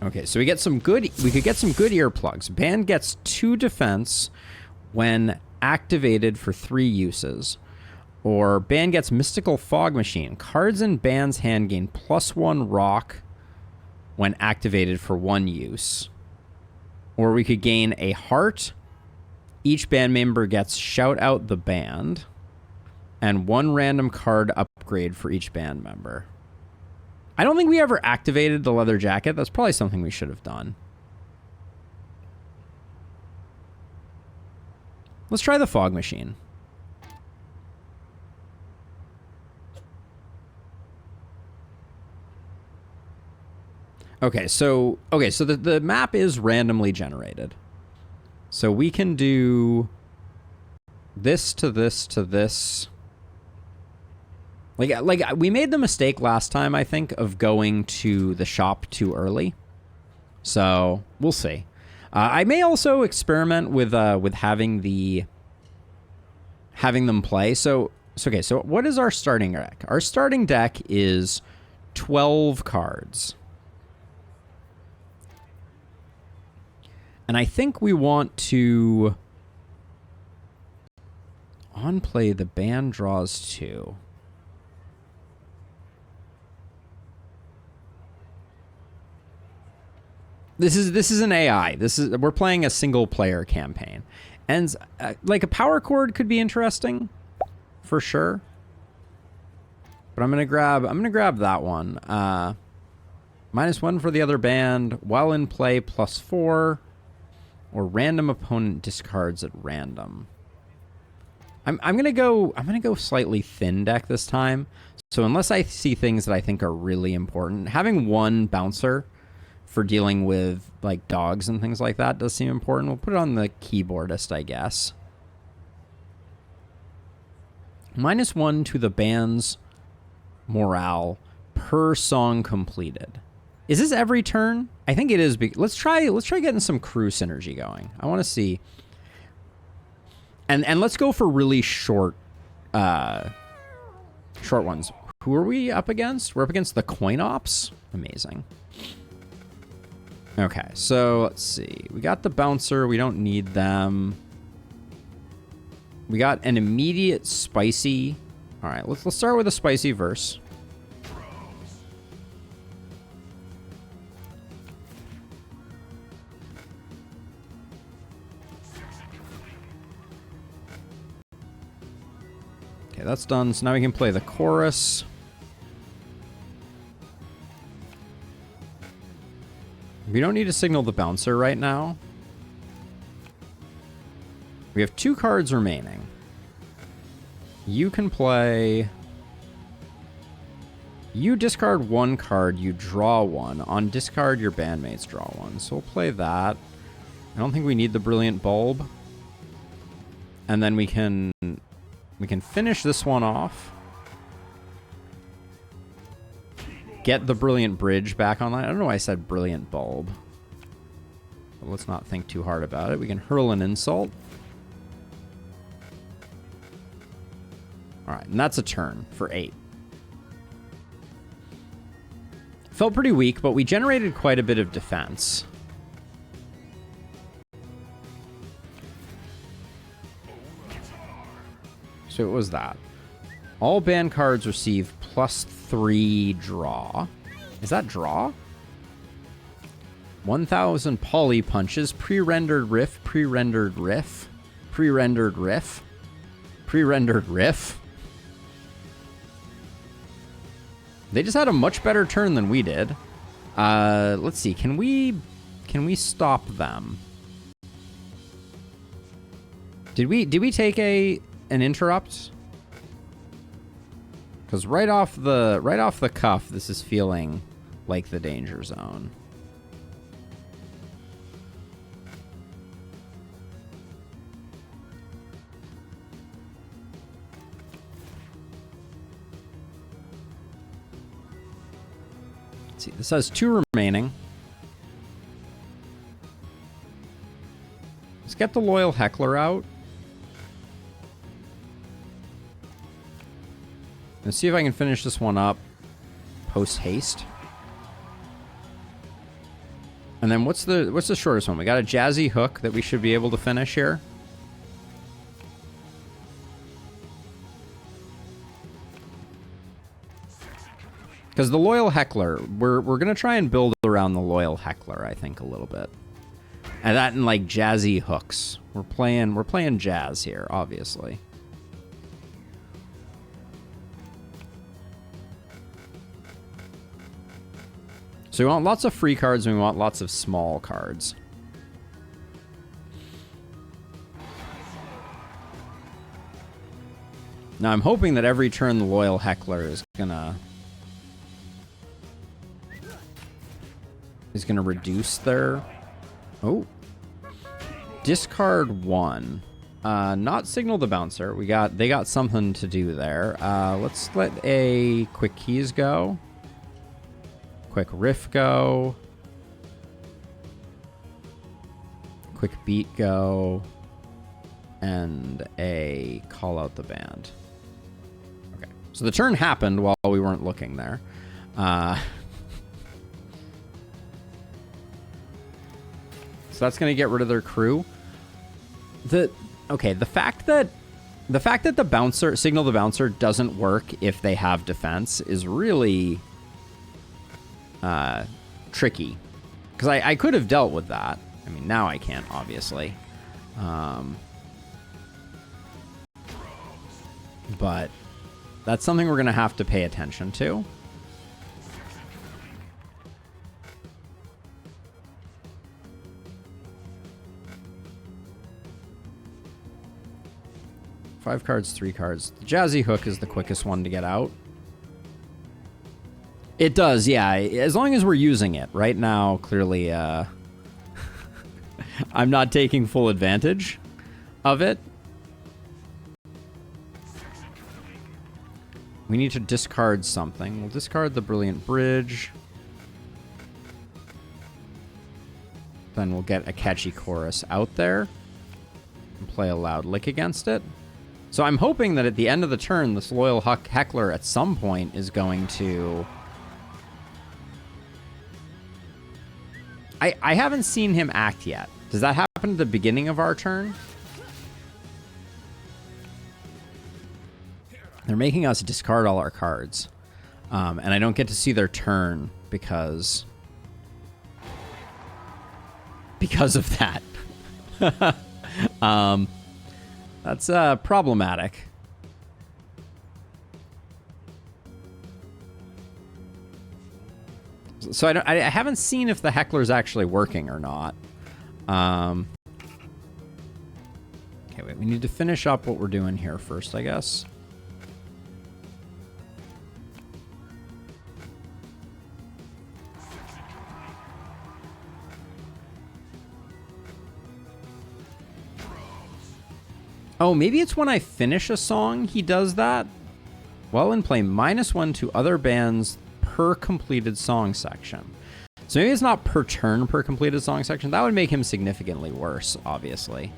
Okay, so we get some good. We could get some good earplugs. Band gets 2 defense when activated for 3 uses. Or Band gets Mystical Fog Machine. Cards in Band's hand gain +1 rock when activated for 1 use. Or we could gain a heart. Each band member gets Shout Out the Band. And 1 random card upgrade for each band member. I don't think we ever activated the leather jacket. That's probably something we should have done. Let's try the fog machine. Okay, so the map is randomly generated. So we can do this to this to this. Like we made the mistake last time, I think, of going to the shop too early. So we'll see. I may also experiment with having them play. So what is our starting deck? Our starting deck is 12 cards. And I think we want to on play the band draws 2. This is an AI. We're playing a single player campaign, and like a power chord could be interesting, for sure. But I'm gonna grab that one. -1 for the other band. While in play, +4, or random opponent discards at random. I'm gonna go slightly thin deck this time. So unless I see things that I think are really important, having 1 bouncer for dealing with like dogs and things like that does seem important. We'll put it on the keyboardist, I guess. -1 to the band's morale per song completed. Is this every turn? I think it is. Let's try getting some crew synergy going. I want to see. And let's go for really short ones. Who are we up against? We're up against the Coin Ops. Amazing. Okay, so let's see. We got the bouncer. We don't need them. We got an immediate spicy. All right, let's start with a spicy verse. Okay, that's done. So now we can play the chorus. We don't need to signal the bouncer right now. We have 2 cards remaining. You can play... You discard 1 card, you draw 1. On discard, your bandmates draw 1. So we'll play that. I don't think we need the Brilliant Bulb. And then we can finish this one off. Get the Brilliant Bridge back online. I don't know why I said Brilliant Bulb. But let's not think too hard about it. We can hurl an insult. All right, and that's a turn for 8. Felt pretty weak, but we generated quite a bit of defense. So it was that. All band cards receive +3 draw. Is that draw? 1,000 poly punches, pre-rendered riff, pre-rendered riff, pre-rendered riff, pre-rendered riff. They just had a much better turn than we did. Let's see. Can we stop them? Did we take an interrupt? Because right off the cuff, this is feeling like the danger zone. Let's see, this has 2 remaining. Let's get the Loyal Heckler out. Let's see if I can finish this one up post-haste. And then what's the shortest one? We got a jazzy hook that we should be able to finish here. Because the Loyal Heckler, we're going to try and build around the Loyal Heckler, I think, a little bit. And that and, like, jazzy hooks. We're playing jazz here, obviously. So we want lots of free cards, and we want lots of small cards. Now, I'm hoping that every turn the Loyal Heckler is gonna reduce their... Oh. Discard 1. Not Signal the Bouncer. They got something to do there. Let's let a Quick Keys go. Quick Riff go. Quick Beat go. And a Call Out the Band. Okay. So the turn happened while we weren't looking there. So that's going to get rid of their crew. The fact that the bouncer, Signal the Bouncer, doesn't work if they have defense is really tricky. Because I could have dealt with that. I mean, now I can't, obviously. But that's something we're going to have to pay attention to. Five cards, 3 cards. The Jazzy Hook is the quickest one to get out. It does, yeah. As long as we're using it. Right now, clearly, I'm not taking full advantage of it. We need to discard something. We'll discard the Brilliant Bridge. Then we'll get a catchy chorus out there. And play a loud lick against it. So I'm hoping that at the end of the turn, this Loyal Heckler at some point is going to... I haven't seen him act yet. Does that happen at the beginning of our turn? They're making us discard all our cards. And I don't get to see their turn because of that. That's problematic. So I haven't seen if the Heckler's actually working or not. Okay, wait. We need to finish up what we're doing here first, I guess. Oh, maybe it's when I finish a song he does that? Well, and play -1 to other bands per completed song section. So maybe it's not per turn per completed song section. That would make him significantly worse, obviously.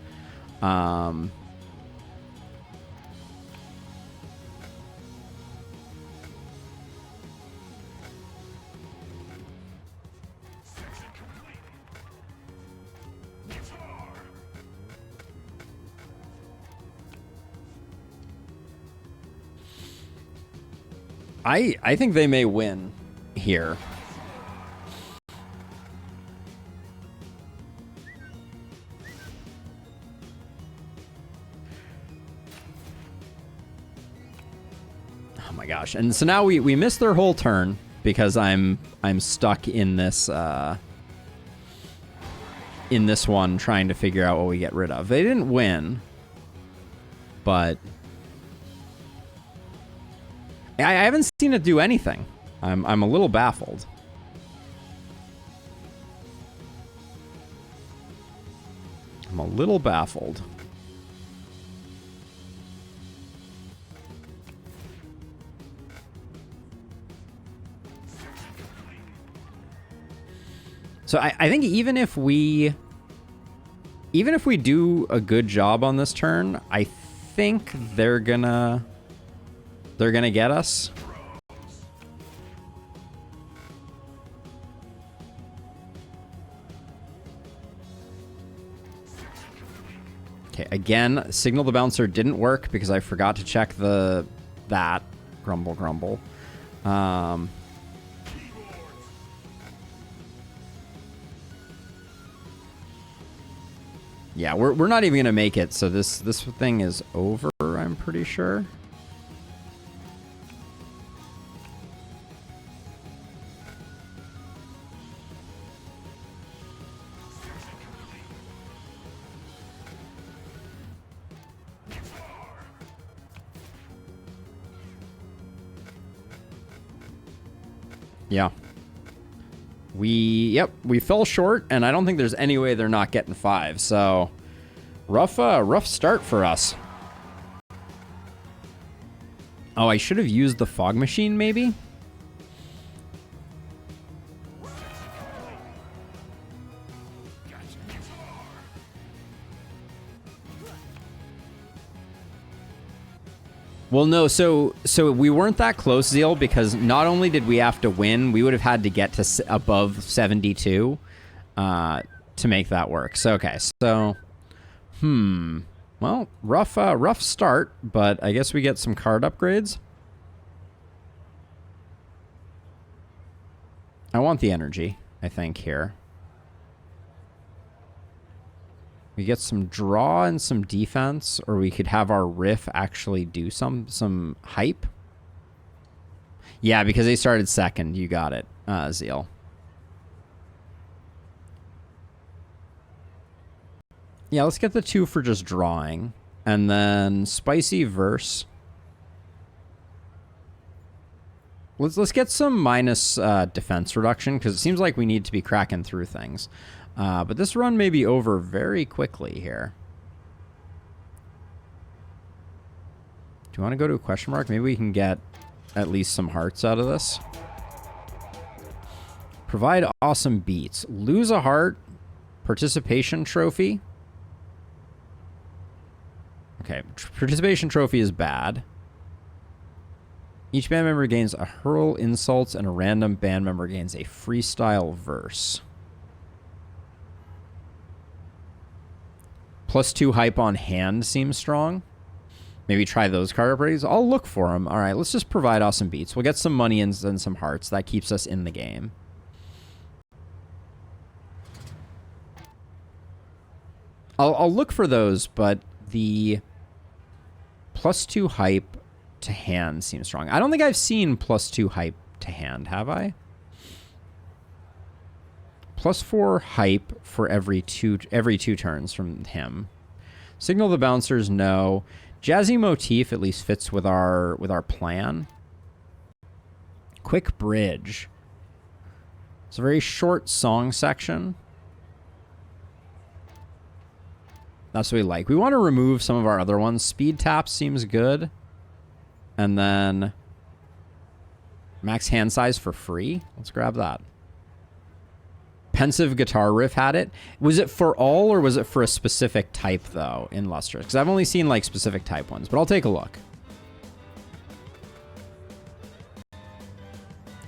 I think they may win here. Oh my gosh. And so now we missed their whole turn because I'm stuck in this one trying to figure out what we get rid of. They didn't win, but I haven't seen it do anything. I'm a little baffled. I'm a little baffled. So I think even if we do a good job on this turn, I think they're gonna get us. Okay, again, Signal the Bouncer didn't work because I forgot to check that. Grumble, grumble. Yeah, we're not even gonna make it, so this thing is over, I'm pretty sure. Yeah. We fell short, and I don't think there's any way they're not getting 5. So rough start for us. Oh, I should have used the fog machine, maybe? Well, no, so we weren't that close, Zeal, because not only did we have to win, we would have had to get to above 72 to make that work. So, okay, so, well, rough start, but I guess we get some card upgrades. I want the energy, I think, here. We get some draw and some defense, or we could have our riff actually do some hype. Yeah, because they started second. You got it, Zeal. Yeah, let's get the 2 for just drawing. And then spicy verse. Let's get some minus defense reduction, because it seems like we need to be cracking through things. But this run may be over very quickly here. Do you want to go to a question mark? Maybe we can get at least some hearts out of this. Provide awesome beats. Lose a heart. Participation trophy. Okay, participation trophy is bad. Each band member gains a hurl insults, and a random band member gains a freestyle verse. +2 hype on hand seems strong. Maybe try those card upgrades. I'll look for them. All right, let's just provide awesome beats. We'll get some money and some hearts. That keeps us in the game. I'll look for those, but the +2 hype to hand seems strong. I don't think I've seen +2 hype to hand, have I? +4 hype for every two turns from him. Signal the Bouncers, no. Jazzy Motif at least fits with our plan. Quick Bridge. It's a very short song section. That's what we like. We want to remove some of our other ones. Speed Tap seems good. And then max hand size for free. Let's grab that. Pensive Guitar Riff had it. Was it for all, or was it for a specific type, though, in Lustrous? Because I've only seen, like, specific type ones, but I'll take a look.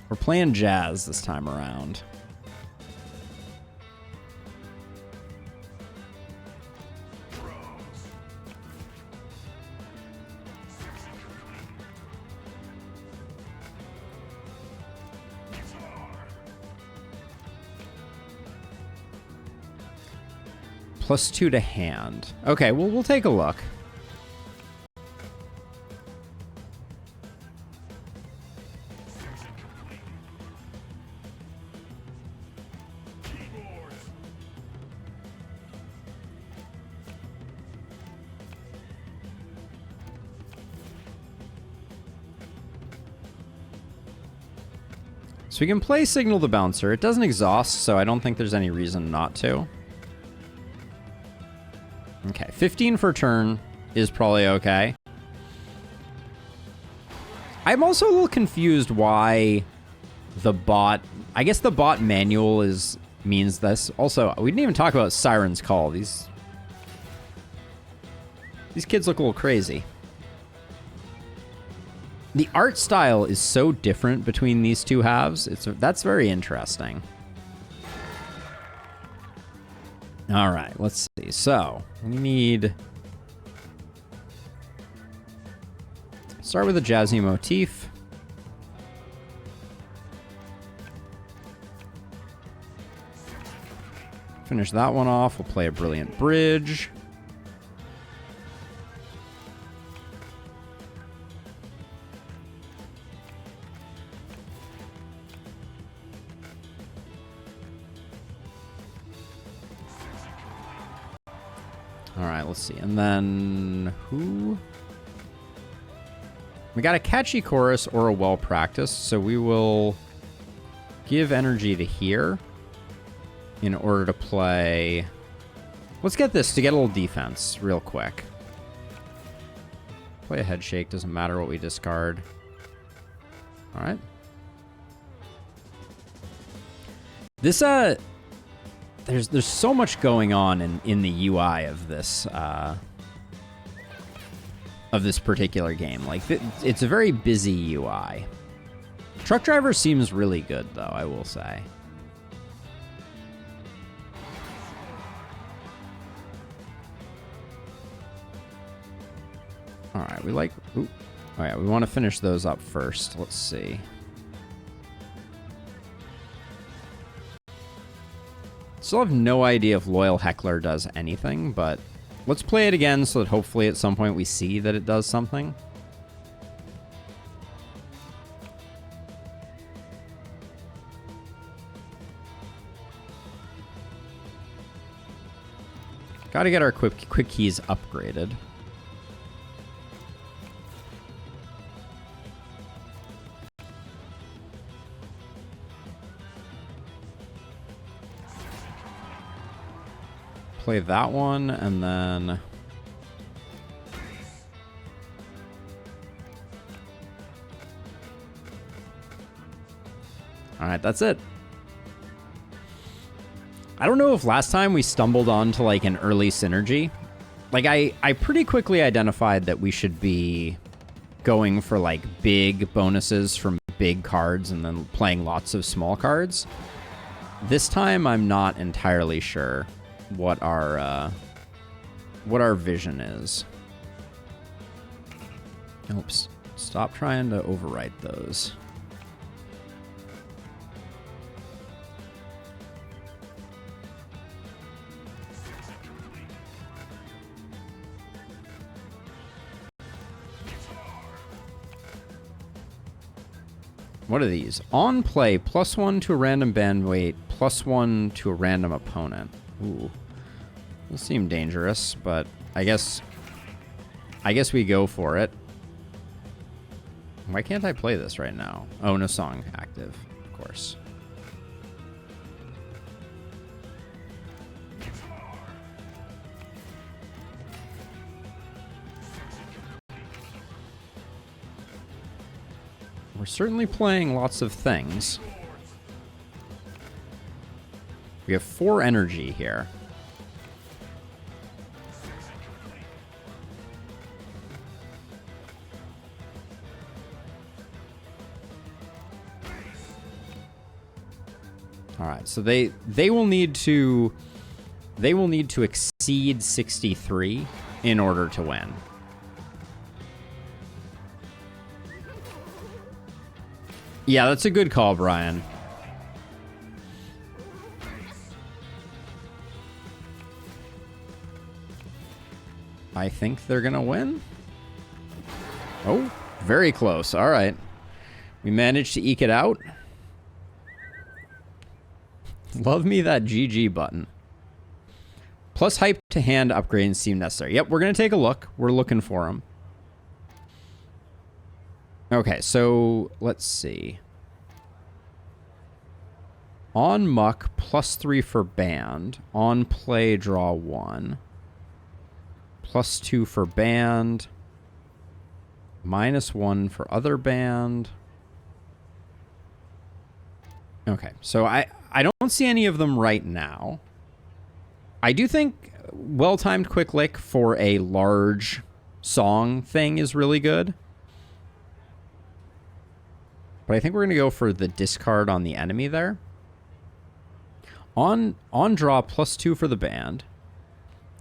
We're playing jazz this time around. +2 to hand. Okay, well, we'll take a look. So we can play Signal the Bouncer. It doesn't exhaust, so I don't think there's any reason not to. Okay, 15 for turn is probably okay. I'm also a little confused why the bot... I guess the bot manual means this. Also, we didn't even talk about Siren's Call. These kids look a little crazy. The art style is so different between these two halves. That's very interesting. All right, let's see. So we need Start with a jazzy motif. Finish that one off. We'll play a brilliant bridge. All right, let's see. And then who? We got a catchy chorus or a well-practiced, so we will give energy to here in order to play. Let's get this to get a little defense real quick. Play a head shake, doesn't matter what we discard. All right. This there's so much going on in the UI of this particular game. Like it's a very busy UI. Truck Driver seems really good though, I will say. All right, we like. Ooh, oh yeah, we want to finish those up first. Let's see. Still have no idea if Loyal Heckler does anything, but let's play it again so that hopefully at some point we see that it does something. Got to get our quick keys upgraded. Play that one, and then all right, that's it. I don't know if last time we stumbled onto like an early synergy. Like I pretty quickly identified that we should be going for like big bonuses from big cards and then playing lots of small cards. This time I'm not entirely sure what our vision is. Oops. Stop trying to overwrite those. What are these? On play, +1 to a random band weight, +1 to a random opponent. Ooh. Those seem dangerous, but I guess we go for it. Why can't I play this right now? Oh, no song active, of course. We're certainly playing lots of things. We have 4 energy here. All right, so they will need to exceed 63 in order to win. Yeah, that's a good call, Brian. I think they're gonna win. Oh, very close. All right. We managed to eke it out. Love me that GG button. Plus hype to hand upgrades seem necessary. Yep, we're going to take a look. We're looking for them. Okay, so let's see. On muck, +3 for band. On play, draw 1. +2 for band. -1 for other band. Okay, so I don't see any of them right now. I do think well-timed quick lick for a large song thing is really good. But I think we're going to go for the discard on the enemy there. On draw, +2 for the band.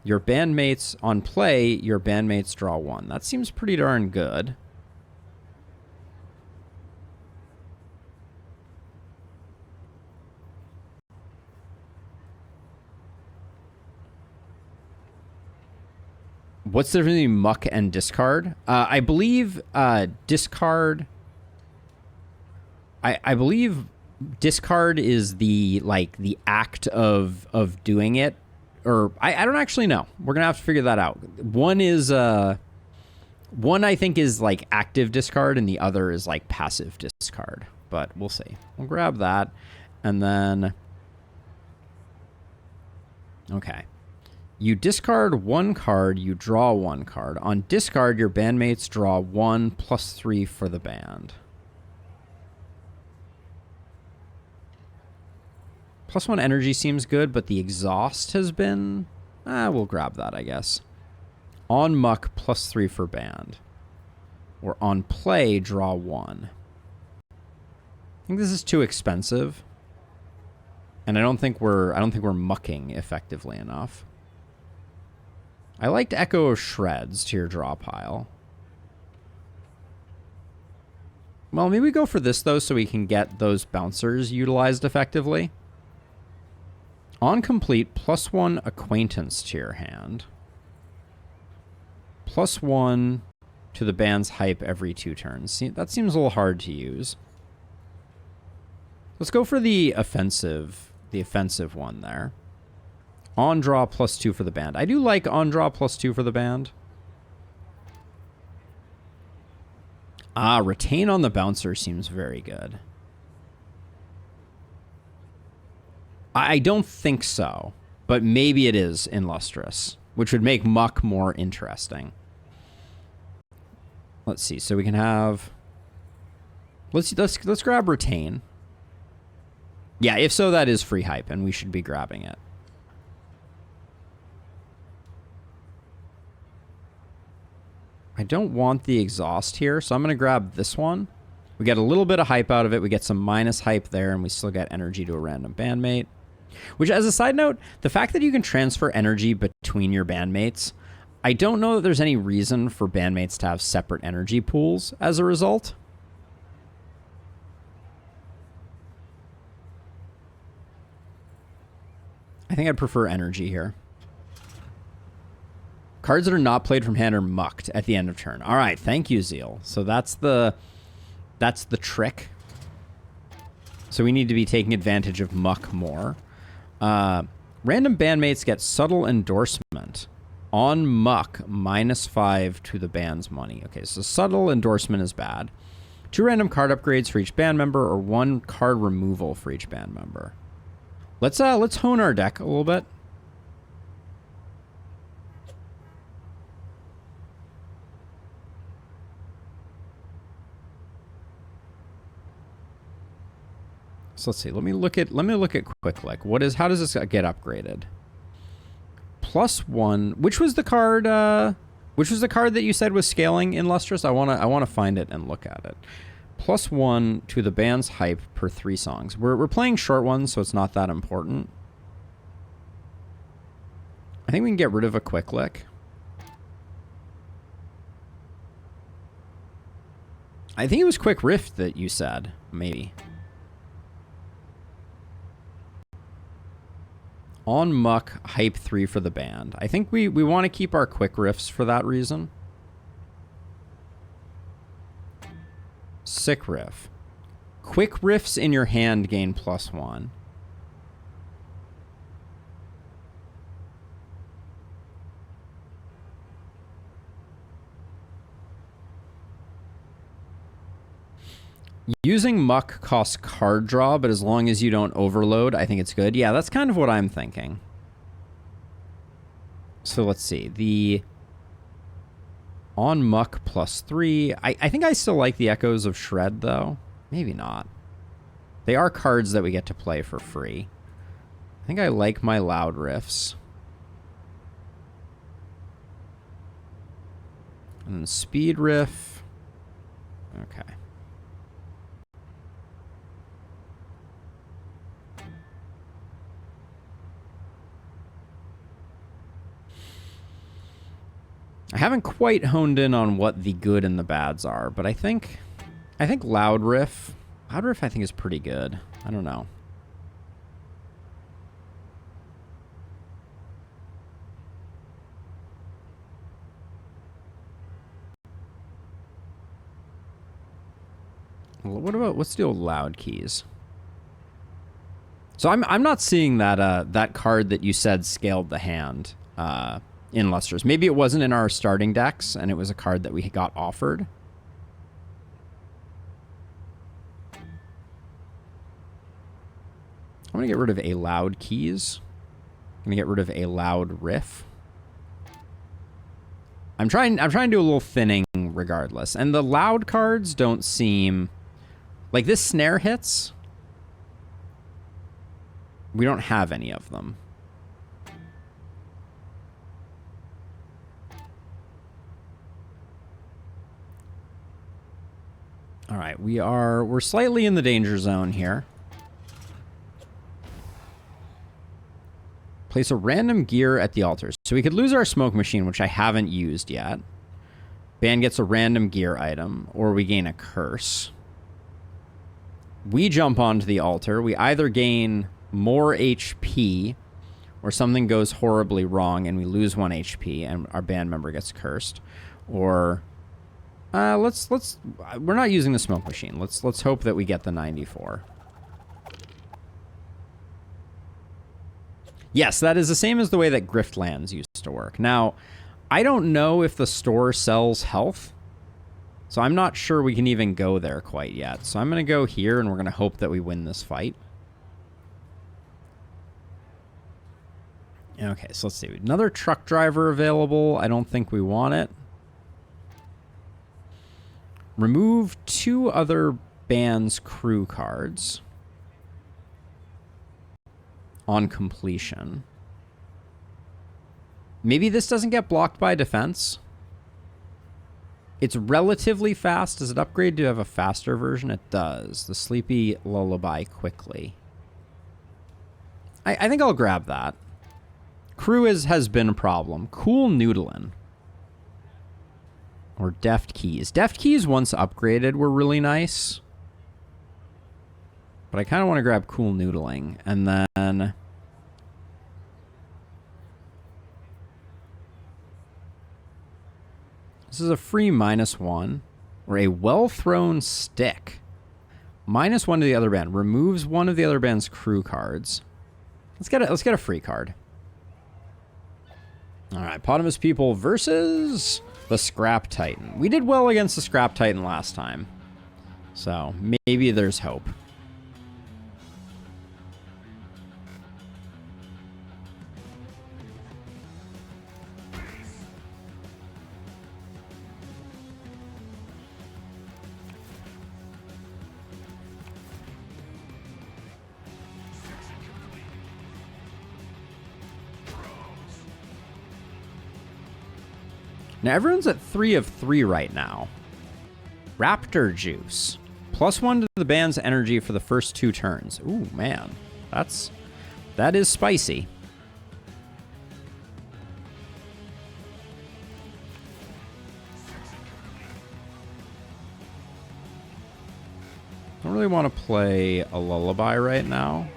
Your bandmates, on play, your bandmates draw 1. That seems pretty darn good. What's the difference between muck and discard? I believe discard. I believe discard is the act of doing it, or I don't actually know. We're gonna have to figure that out. One is one I think is like active discard, and the other is like passive discard. But we'll see. We'll grab that, and then okay. You discard one card, you draw one card. On discard, your bandmates draw 1 + 3 for the band. +1 energy seems good, but the exhaust has been... we'll grab that, I guess. On muck, +3 for band. Or on play, draw 1. I think this is too expensive. And I don't think we're mucking effectively enough. I liked Echo of Shreds to your draw pile. Well, maybe we go for this, though, so we can get those bouncers utilized effectively. On complete, +1 acquaintance to your hand. +1 to the band's hype every 2 turns. See, that seems a little hard to use. Let's go for the offensive one there. On draw, +2 for the band. I do like on draw, +2 for the band. Retain on the bouncer seems very good. I don't think so, but maybe it is in Lustrous, which would make muck more interesting. Let's see. So we can have... Let's grab retain. Yeah, if so, that is free hype, and we should be grabbing it. I don't want the exhaust here, so I'm going to grab this one. We get a little bit of hype out of it. We get some minus hype there, and we still get energy to a random bandmate. Which, as a side note, the fact that you can transfer energy between your bandmates, I don't know that there's any reason for bandmates to have separate energy pools as a result. I think I'd prefer energy here. Cards that are not played from hand are mucked at the end of turn. All right, thank you, Zeal. So that's the trick. So we need to be taking advantage of muck more. Random bandmates get subtle endorsement. On muck, -5 to the band's money. Okay, so subtle endorsement is bad. 2 random card upgrades for each band member, or 1 card removal for each band member. Let's hone our deck a little bit. So let's see. Let me look at quick like how does this get upgraded? +1. Which was the card that you said was scaling in Lustrous? I wanna find it and look at it. +1 to the band's hype per 3 songs. We're playing short ones, so it's not that important. I think we can get rid of a quick lick. I think it was Quick Rift that you said, maybe. On muck, hype 3 for the band. I think we want to keep our quick riffs for that reason. Sick riff. Quick riffs in your hand gain +1. Using muck costs card draw, but as long as you don't overload, I think it's good. Yeah, that's kind of what I'm thinking. So let's see. The on muck +3. I think I still like the Echoes of Shred, though. Maybe not. They are cards that we get to play for free. I think I like my loud riffs. And then speed riff. Okay. I haven't quite honed in on what the good and the bads are, but I think Loud Riff I think is pretty good. I don't know. What about, let's do loud keys. So I'm not seeing that that card that you said scaled the hand in Luster's. Maybe it wasn't in our starting decks and it was a card that we got offered. I'm gonna get rid of a loud keys. I'm gonna get rid of a loud riff. I'm trying to do a little thinning regardless. And the loud cards don't seem like this snare hits. We don't have any of them. All right, we're slightly in the danger zone here. Place a random gear at the altar. So we could lose our smoke machine, which I haven't used yet. Band gets a random gear item, or we gain a curse. We jump onto the altar. We either gain more HP, or something goes horribly wrong and we lose 1 HP and our band member gets cursed. Or we're not using the smoke machine. Let's hope that we get the 94. Yes, that is the same as the way that Griftlands used to work. Now, I don't know if the store sells health, so I'm not sure we can even go there quite yet. So I'm going to go here, and we're going to hope that we win this fight. Okay, so let's see. Another truck driver available. I don't think we want it. Remove 2 other band's crew cards on completion. Maybe this doesn't get blocked by defense. It's relatively fast. Does it upgrade to have a faster version? It does. The Sleepy Lullaby quickly. I think I'll grab that. Crew has been a problem. Cool Noodlin'. Or Deft Keys. Deft Keys, once upgraded, were really nice. But I kind of want to grab Cool Noodling. And then this is a free -1. Or a well-thrown stick. -1 to the other band. Removes 1 of the other band's crew cards. Let's get a free card. All right, Potamus People versus the Scrap Titan. We did well against the Scrap Titan last time. So maybe there's hope. Now, everyone's at 3 of 3 right now. Raptor Juice. +1 to the band's energy for the first 2 turns. Ooh, man. That is spicy. I don't really want to play a lullaby right now.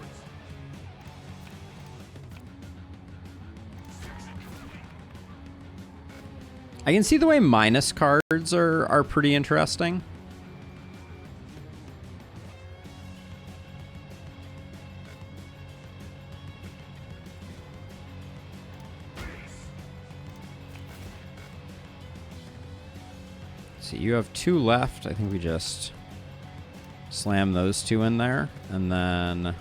I can see the way minus cards are pretty interesting. See, you have 2 left. I think we just slam those 2 in there. And then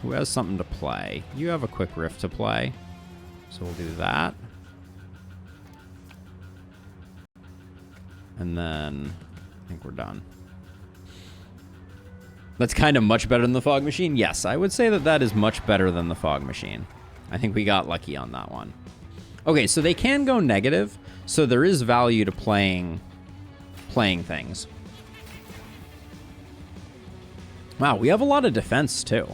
who has something to play? You have a quick riff to play. So we'll do that. And then I think we're done. That's kind of much better than the Fog Machine. Yes, I would say that is much better than the Fog Machine. I think we got lucky on that one. Okay, so they can go negative, so there is value to playing things. Wow, we have a lot of defense too.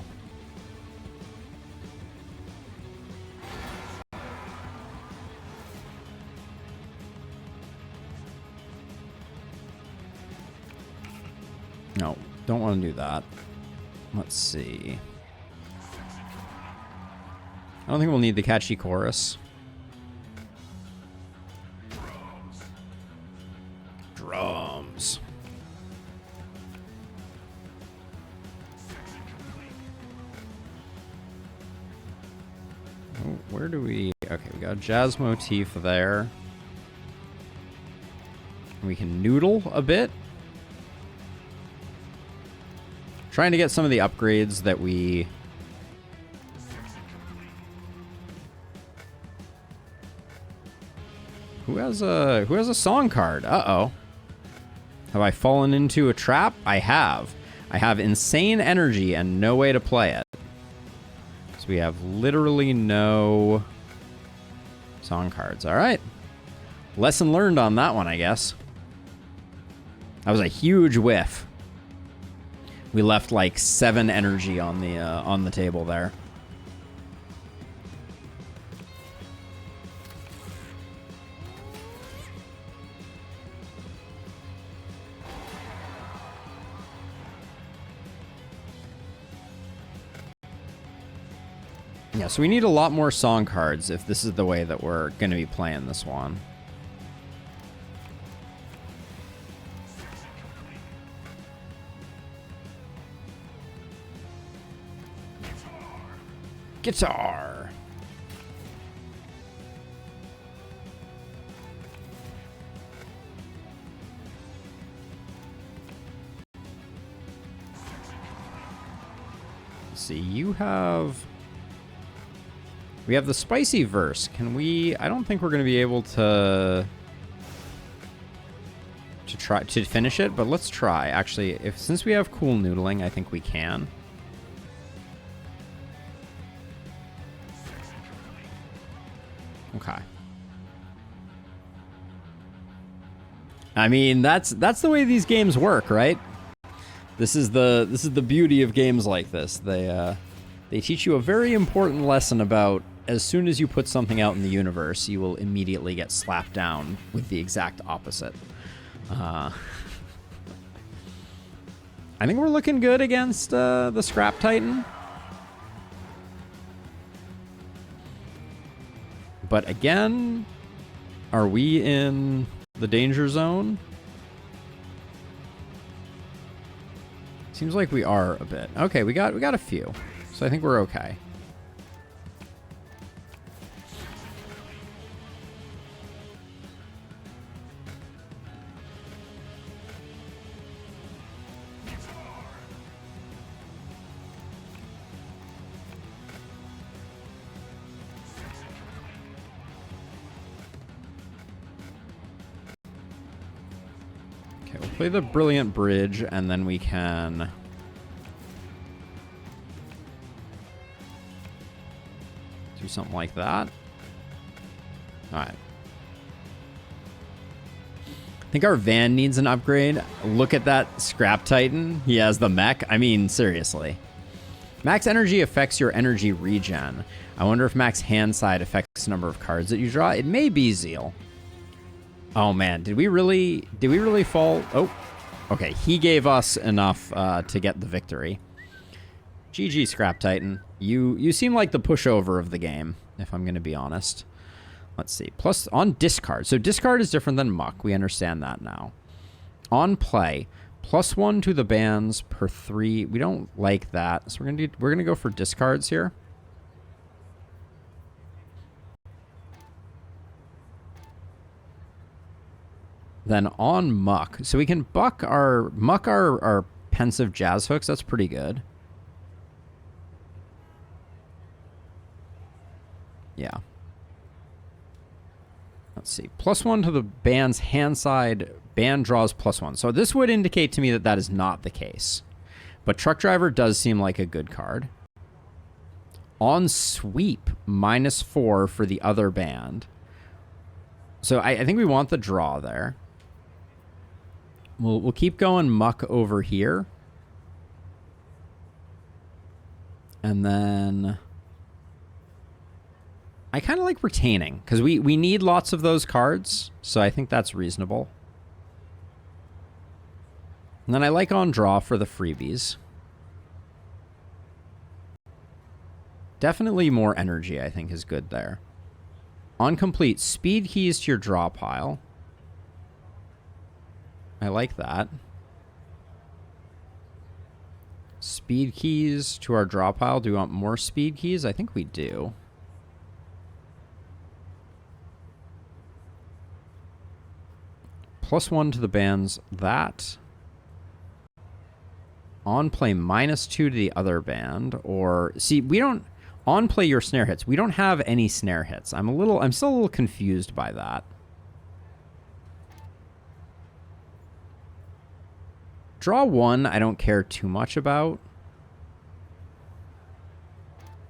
No, don't want to do that. Let's see. I don't think we'll need the catchy chorus. Drums. Where do we... Okay, we got a jazz motif there. We can noodle a bit. Trying to get some of the upgrades that we... Who has a song card? Uh-oh. Have I fallen into a trap? I have. I have insane energy and no way to play it. So we have literally no song cards. All right. Lesson learned on that one, I guess. That was a huge whiff. We left like 7 energy on the table there. Yeah, so we need a lot more song cards if this is the way that we're going to be playing this one. Guitar. Let's see, you have... We have the spicy verse. Can we... I don't think we're going to be able to try to finish it, but let's try. Actually, since we have cool noodling, I think we can. Okay. I mean, that's the way these games work, right? This is the beauty of games like this. They teach you a very important lesson about as soon as you put something out in the universe, you will immediately get slapped down with the exact opposite. I think we're looking good against the Scrap Titan. But again, are we in the danger zone? Seems like we are a bit. Okay, we got a few. So I think we're okay. Okay, we'll play the Brilliant Bridge, and then we can... do something like that. Alright. I think our van needs an upgrade. Look at that Scrap Titan. He has the mech. I mean, seriously. Max energy affects your energy regen. I wonder if max hand side affects the number of cards that you draw. It may be Zeal. Oh man, did we really fall? Oh, okay. He gave us enough to get the victory. GG, Scrap Titan. You seem like the pushover of the game, if I'm going to be honest. Let's see. Plus, on discard. So discard is different than muck. We understand that now. On play, +1 to the bands per 3. We don't like that, so we're gonna go for discards here. Then on muck, so we can muck our pensive jazz hooks. That's pretty good. Yeah. Let's see. +1 to the band's hand side. Band draws +1. So this would indicate to me that that is not the case. But Truck Driver does seem like a good card. On sweep, -4 for the other band. So I think we want the draw there. We'll keep going muck over here. And then... I kind of like retaining, because we need lots of those cards, so I think that's reasonable. And then I like on draw for the freebies. Definitely more energy, I think, is good there. On complete, speed keys to your draw pile. I like that. Speed keys to our draw pile. Do we want more speed keys? I think we do. +1 to the bands that. On play -2 to the other band, or see, we don't on play your snare hits. We don't have any snare hits. I'm still a little confused by that. Draw 1, I don't care too much about,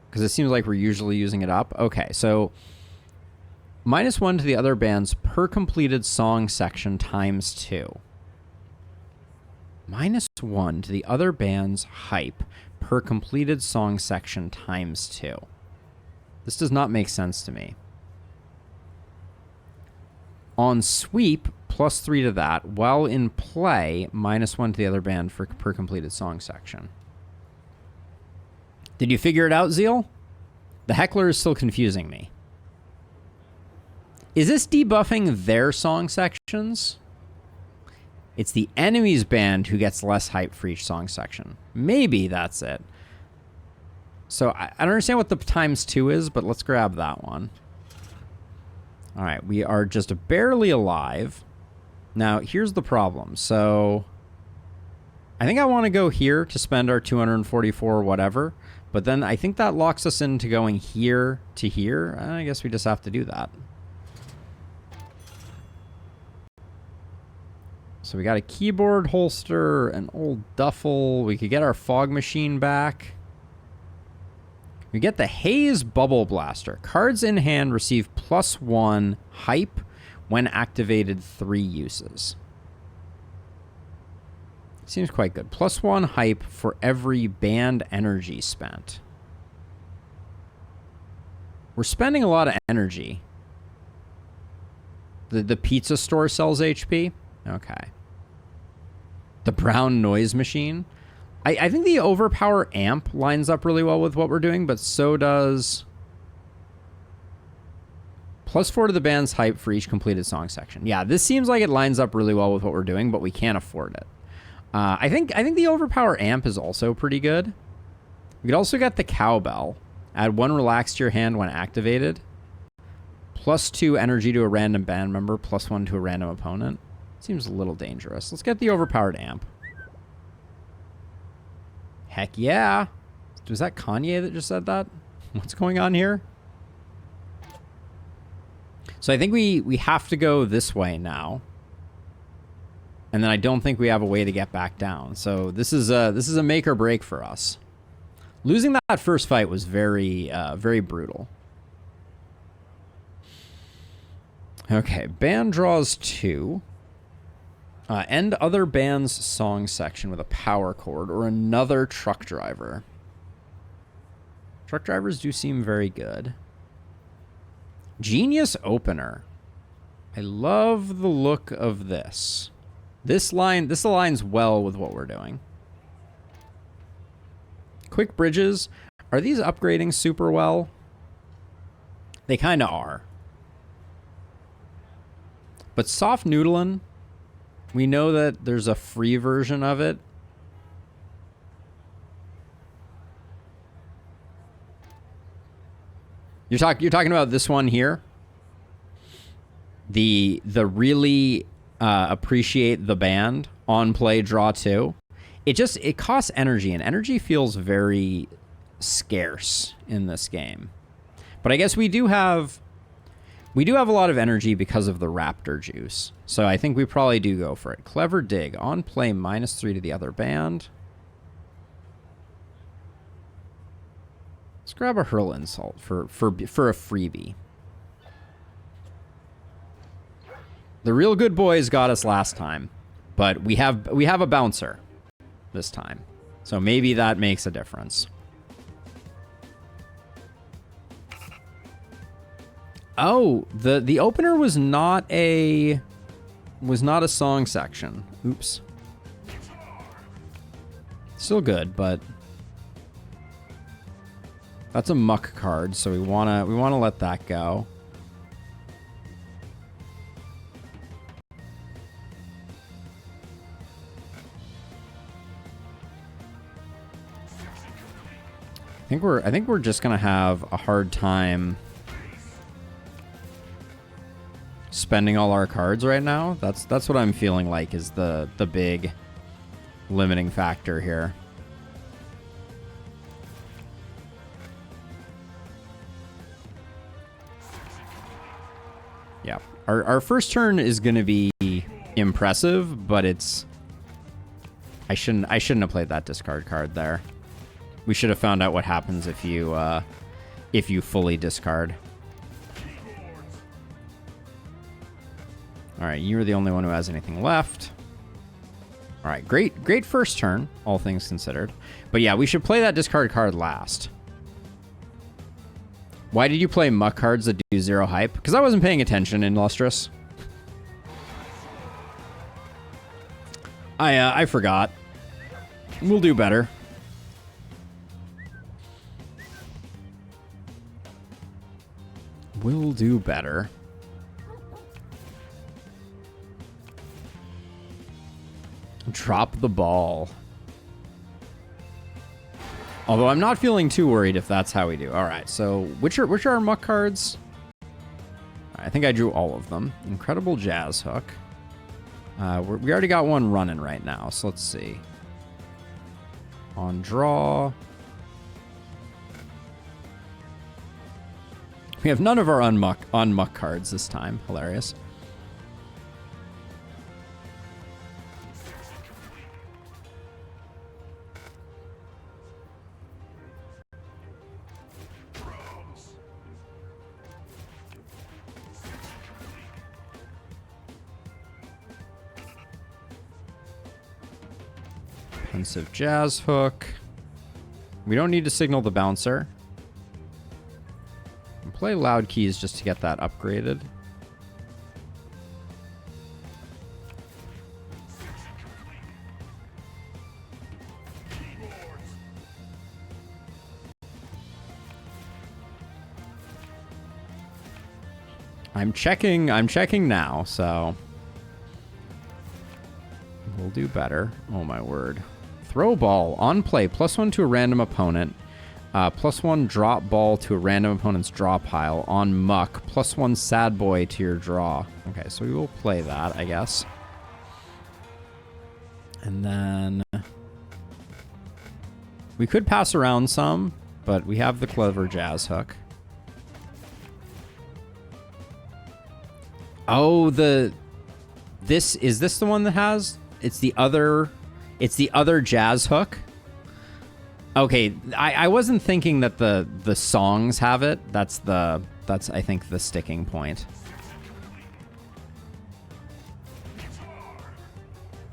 because it seems like we're usually using it up. Okay, so -1 to the other bands per completed song section ×2. -1 to the other band's hype per completed song section ×2. This does not make sense to me. On sweep, +3 to that, while in play, -1 to the other band for per completed song section. Did you figure it out, Zeal? The heckler is still confusing me. Is this debuffing their song sections? It's the enemy's band who gets less hype for each song section. Maybe that's it. So I don't understand what the ×2 is, but let's grab that one. All right, we are just barely alive. Now, here's the problem. So I think I want to go here to spend our 244 or whatever, but then I think that locks us into going here to here. I guess we just have to do that. So we got a keyboard holster, an old duffel. We could get our fog machine back. We get the Haze Bubble Blaster. Cards in hand receive +1 hype when activated 3 uses. Seems quite good. +1 hype for every band energy spent. We're spending a lot of energy. The pizza store sells HP? Okay. The brown noise machine. I think the overpower amp lines up really well with what we're doing, but so does +4 to the band's hype for each completed song section. Yeah, this seems like it lines up really well with what we're doing, but we can't afford it. I think the overpower amp is also pretty good. We could also get the cowbell. Add 1 relax to your hand when activated. +2 energy to a random band member, +1 to a random opponent. Seems a little dangerous. Let's get the overpowered amp. Heck yeah. Was that Kanye that just said that? What's going on here? So I think we have to go this way now. And then I don't think we have a way to get back down. So this is a make or break for us. Losing that first fight was very brutal. Okay, band draws 2. End other band's song section with a power chord or another truck driver. Truck drivers do seem very good. Genius opener. I love the look of this. This aligns well with what we're doing. Quick bridges. Are these upgrading super well? They kind of are. But soft noodling, we know that there's a free version of it. You're talking about this one here. The really appreciate the band on play draw 2. It costs energy, and energy feels very scarce in this game. But I guess we do have a lot of energy because of the raptor juice. So I think we probably do go for it. Clever dig. On play -3 to the other band. Let's grab a hurl insult for a freebie. The real good boys got us last time, but we have a bouncer this time. So maybe that makes a difference. Oh, the opener was not a song section. Oops. Still good, but that's a muck card, so we wanna let that go. I think we're just gonna have a hard time spending all our cards right now. That's what I'm feeling like is the big limiting factor here. Yeah. Our first turn is going to be impressive, but it's I shouldn't have played that discard card there. We should have found out what happens if you fully discard. All right, you're the only one who has anything left. All right, great first turn, all things considered. But yeah, we should play that discard card last. Why did you play muck cards that do 0 hype? Because I wasn't paying attention in Lustrous. I forgot. We'll do better. We'll do better. Drop the ball. Although I'm not feeling too worried if that's how we do. All right, so which are our muck cards? I think I drew all of them. Incredible Jazz Hook. We already got one running right now, so let's see. On draw. We have none of our unmuck cards this time. Hilarious. Pensive Jazz Hook. We don't need to signal the bouncer. Play Loud Keys just to get that upgraded. I'm checking now, so we'll do better. Oh my word. Throw ball on play, +1 to a random opponent. +1 drop ball to a random opponent's draw pile on muck. +1 sad boy to your draw. Okay, so we will play that, I guess. And then we could pass around some, but we have the clever Jazz Hook. Oh, is this the one that has? It's the other Jazz Hook. Okay, I wasn't thinking that the songs have it. That's I think the sticking point.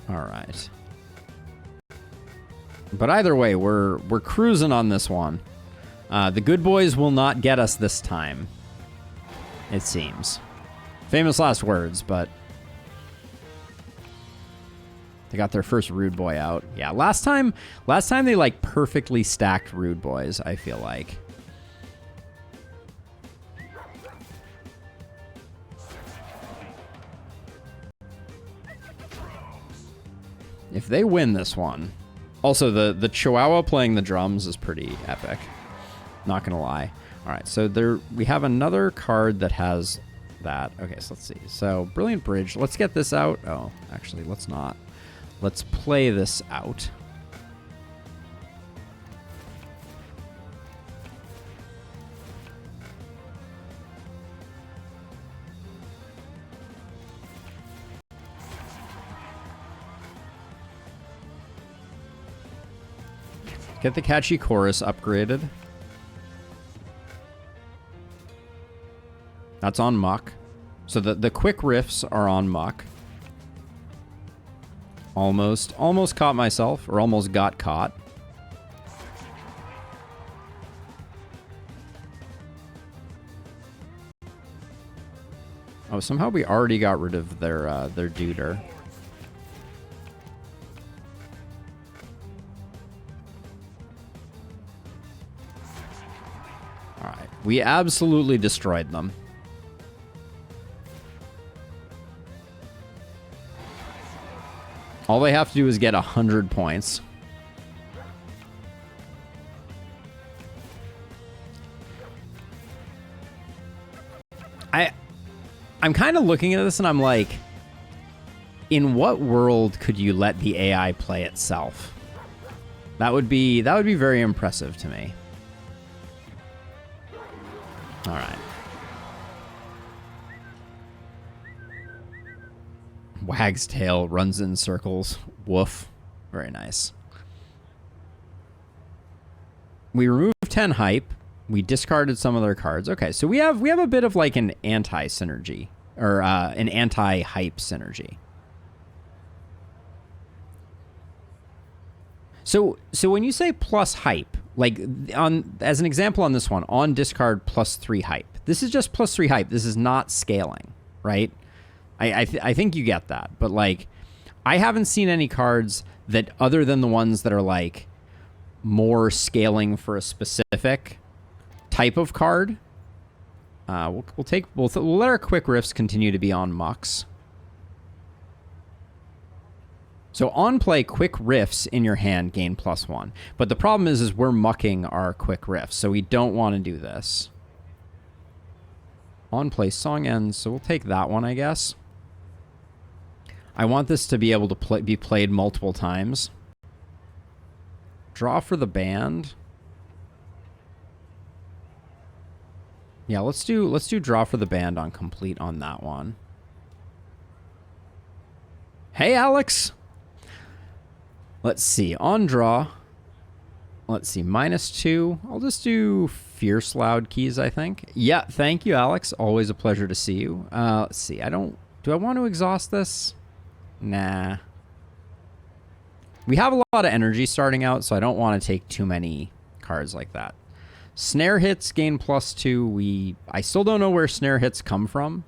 All right. But either way, we're cruising on this one. The good boys will not get us this time. It seems. Famous last words, but they got their first Rude Boy out. Yeah, last time they like perfectly stacked Rude Boys, I feel like. If they win this one. Also, the Chihuahua playing the drums is pretty epic. Not gonna lie. All right, so we have another card that has that. Okay, so let's see. So Brilliant Bridge. Let's get this out. Oh, actually, let's not. Let's play this out. Get the catchy chorus upgraded. That's on muck. So the quick riffs are on muck. Almost caught myself, or almost got caught. Oh, somehow we already got rid of their duder. All right, we absolutely destroyed them. All they have to do is get 100 points. I'm kind of looking at this and I'm like, in what world could you let the AI play itself? That would be very impressive to me. All right. Wag's tail runs in circles. Woof. Very nice. We removed 10 hype. We discarded some of their cards. Okay, so we have a bit of like an anti-synergy or an anti-hype synergy. So when you say plus hype, like as an example on this one, on discard plus 3 hype. This is just plus 3 hype. This is not scaling, right? I think you get that, but like I haven't seen any cards that other than the ones that are like more scaling for a specific type of card. We'll let our quick riffs continue to be on mucks. So on play, quick riffs in your hand gain +1. But the problem is we're mucking our quick riffs, so we don't want to do this. On play, song ends, so we'll take that one, I guess. I want this to be able to be played multiple times. Draw for the band. Yeah, let's do draw for the band on complete on that one. Hey, Alex. Let's see. On draw. Let's see. -2. I'll just do fierce loud keys, I think. Yeah, thank you, Alex. Always a pleasure to see you. Let's see. Do I want to exhaust this? Nah. We have a lot of energy starting out, so I don't want to take too many cards like that. Snare hits gain +2. I still don't know where snare hits come from.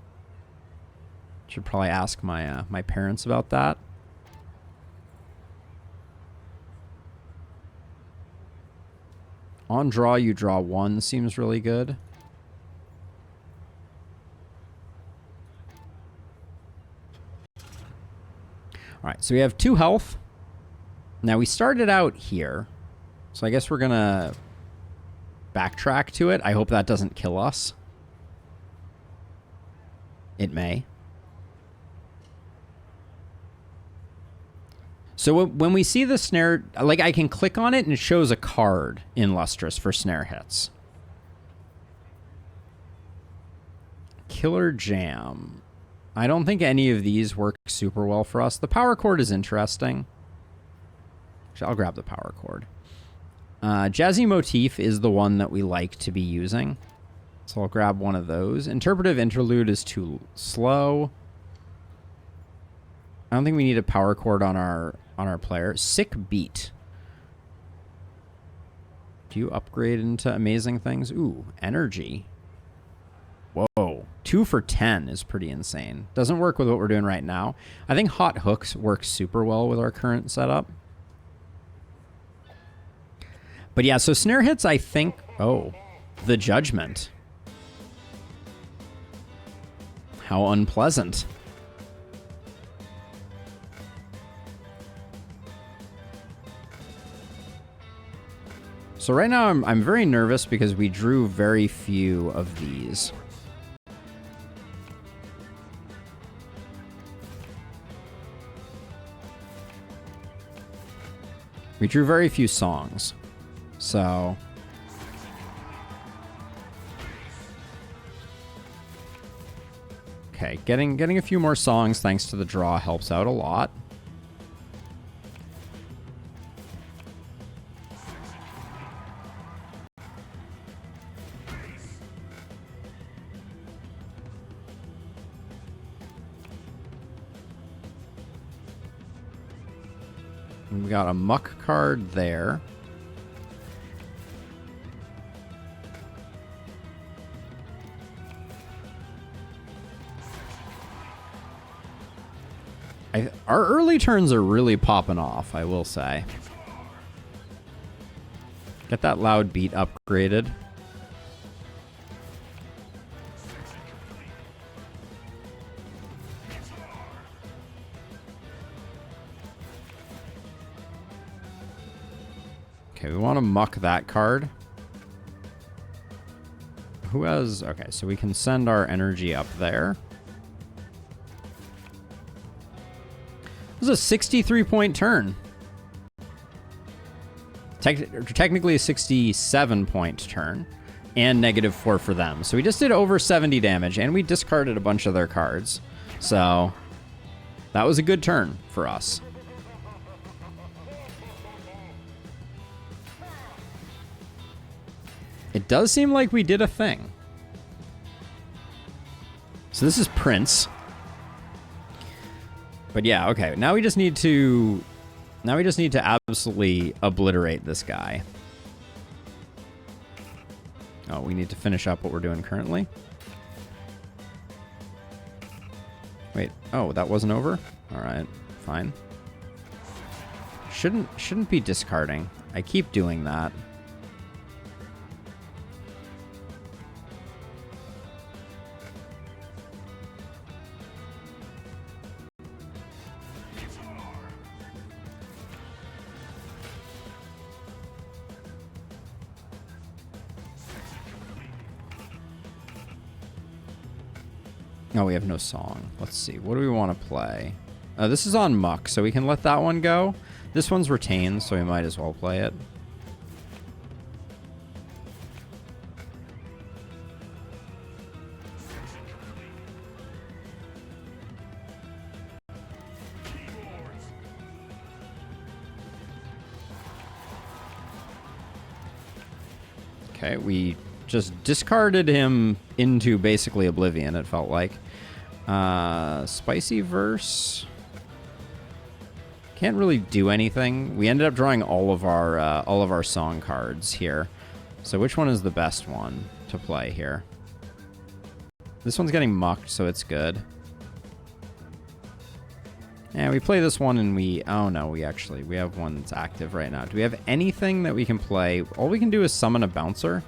Should probably ask my my parents about that. On draw, you draw 1 seems really good. All right, so we have 2 health. Now we started out here, so I guess we're gonna backtrack to it. I hope that doesn't kill us. It may. So when we see the snare, like I can click on it and it shows a card in Lustrous for snare hits. Killer Jam. I don't think any of these work super well for us. The power chord is interesting. Actually, I'll grab the power chord. Jazzy Motif is the one that we like to be using. So I'll grab one of those. Interpretive Interlude is too slow. I don't think we need a power chord on our player. Sick Beat. Do you upgrade into amazing things? Ooh, energy. Whoa. 2 for 10 is pretty insane. Doesn't work with what we're doing right now. I think Hot Hooks works super well with our current setup. But yeah, so snare hits, I think... Oh, the Judgment. How unpleasant. So right now I'm very nervous because we drew very few of these. We drew very few songs. So okay, getting a few more songs thanks to the draw helps out a lot. We got a muck card there. Our early turns are really popping off, I will say. Get that loud beat upgraded. Okay, we want to muck that card. Who has... Okay, so we can send our energy up there. This is a 63-point turn. Technically a 67-point turn. And -4 for them. So we just did over 70 damage, and we discarded a bunch of their cards. So that was a good turn for us. It does seem like we did a thing. So this is Prince. But yeah, okay. Now we just need to absolutely obliterate this guy. Oh, we need to finish up what we're doing currently. Wait, oh, that wasn't over? Alright, fine. Shouldn't be discarding. I keep doing that. Oh, we have no song. Let's see. What do we want to play? This is on Muck, so we can let that one go. This one's retained, so we might as well play it. Okay, we just discarded him into basically oblivion, it felt like. Spicy verse. Can't really do anything. We ended up drawing all of our song cards here. So which one is the best one to play here? This one's getting mucked, so it's good. Yeah, we play this one and we... Oh no, we have one that's active right now. Do we have anything that we can play? All we can do is summon a bouncer.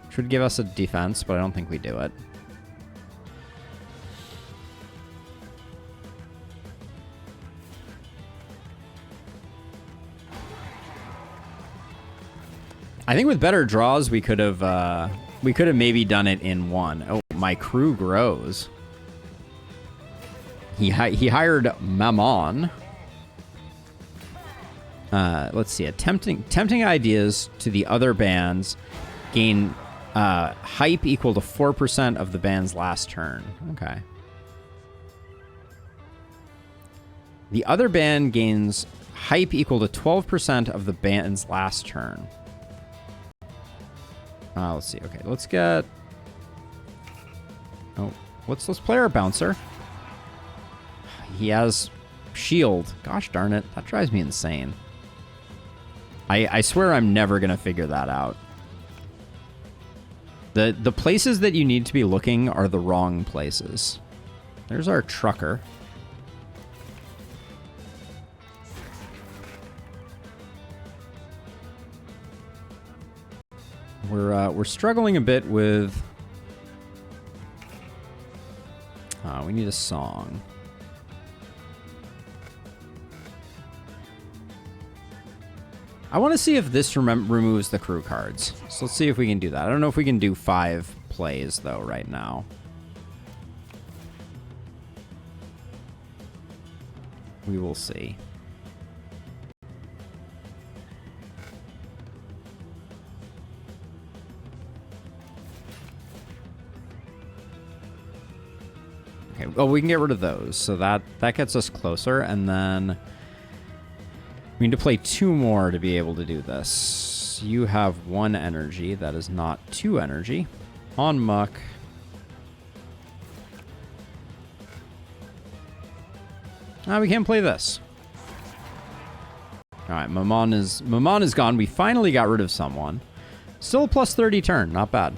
Which would give us a defense, but I don't think we do it. I think with better draws, we could have maybe done it in one. Oh, my crew grows. He hired Mammon. Let's see. Tempting ideas to the other bands gain hype equal to 4% of the band's last turn. Okay. The other band gains hype equal to 12% of the band's last turn. Let's see. Okay, let's get... Oh, let's play our bouncer. He has shield. Gosh darn it. That drives me insane. I swear I'm never going to figure that out. The places that you need to be looking are the wrong places. There's our trucker. We're struggling a bit with... we need a song. I want to see if this removes the crew cards. So let's see if we can do that. I don't know if we can do 5 plays, though, right now. We will see. Okay, well, we can get rid of those. So that gets us closer, and then... We need to play 2 more to be able to do this. You have 1 energy. That is not 2 energy. On Muck. We can't play this. Alright, Mammon is gone. We finally got rid of someone. Still a plus 30 turn. Not bad.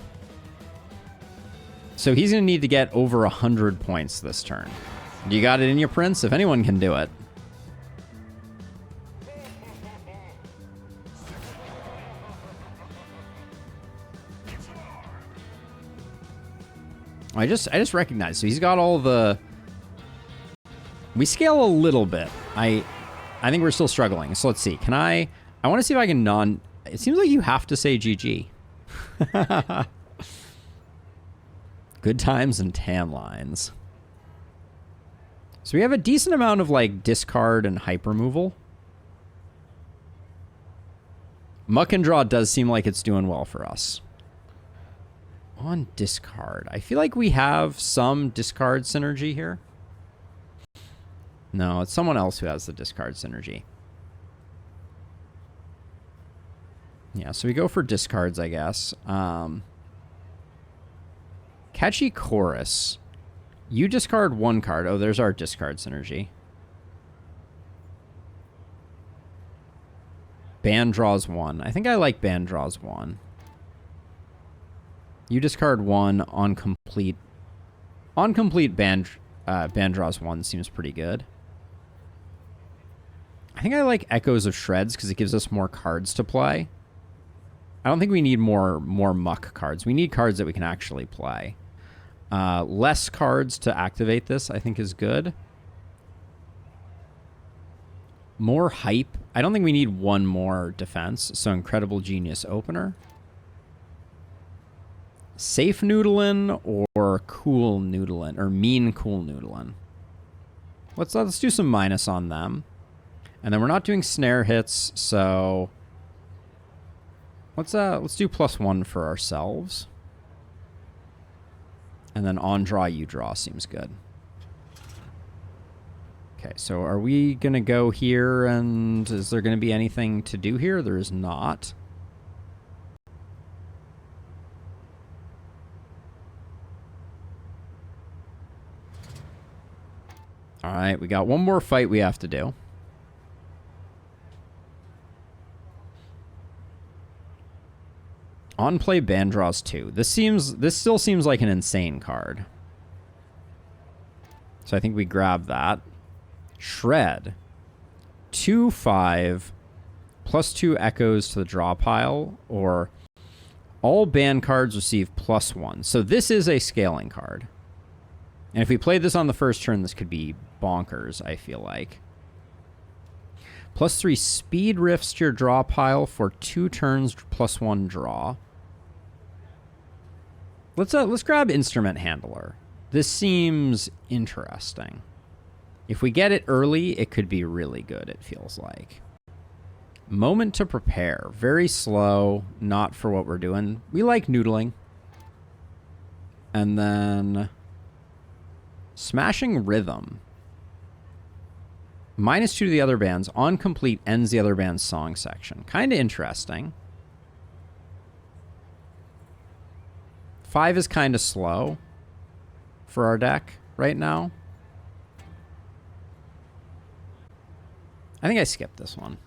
So he's going to need to get over 100 points this turn. You got it in your Prince? If anyone can do it. I just recognized. So he's got all the... We scale a little bit. I think we're still struggling. So let's see. Can I want to see if I can non... It seems like you have to say GG. Good times and tan lines. So we have a decent amount of like discard and hype removal. Muck and Draw does seem like it's doing well for us. On discard, I feel like we have some discard synergy here. No, it's someone else who has the discard synergy. Yeah, so we go for discards, I guess. Catchy Chorus. You discard one card. Oh, there's our discard synergy. Band draws one. I think I like band draws one. You discard one on complete. On complete band draws one seems pretty good. I think I like Echoes of Shreds because it gives us more cards to play. I don't think we need more muck cards. We need cards that we can actually play. Less cards to activate this, I think, is good. More hype. I don't think we need one more defense. So Incredible Genius Opener. Safe Noodlin or Cool Noodlin or Mean Cool Noodlin. Let's do some minus on them. And then we're not doing snare hits, so let's do +1 for ourselves. And then on draw, you draw seems good. Okay, so are we going to go here, and is there going to be anything to do here? There is not. All right, we got one more fight we have to do. On play band draws 2. This still seems like an insane card. So I think we grab that. Shred. 2/5 +2 echoes to the draw pile, or all band cards receive +1. So this is a scaling card. And if we played this on the first turn, this could be bonkers, I feel like. +3 speed rifts to your draw pile for 2 turns +1 draw. Let's grab Instrument Handler. This seems interesting. If we get it early, it could be really good, it feels like. Moment to Prepare. Very slow, not for what we're doing. We like noodling. And then Smashing Rhythm. -2 to the other bands. On complete, ends the other band's song section. Kind of interesting. 5 is kind of slow for our deck right now. I think I skipped this one.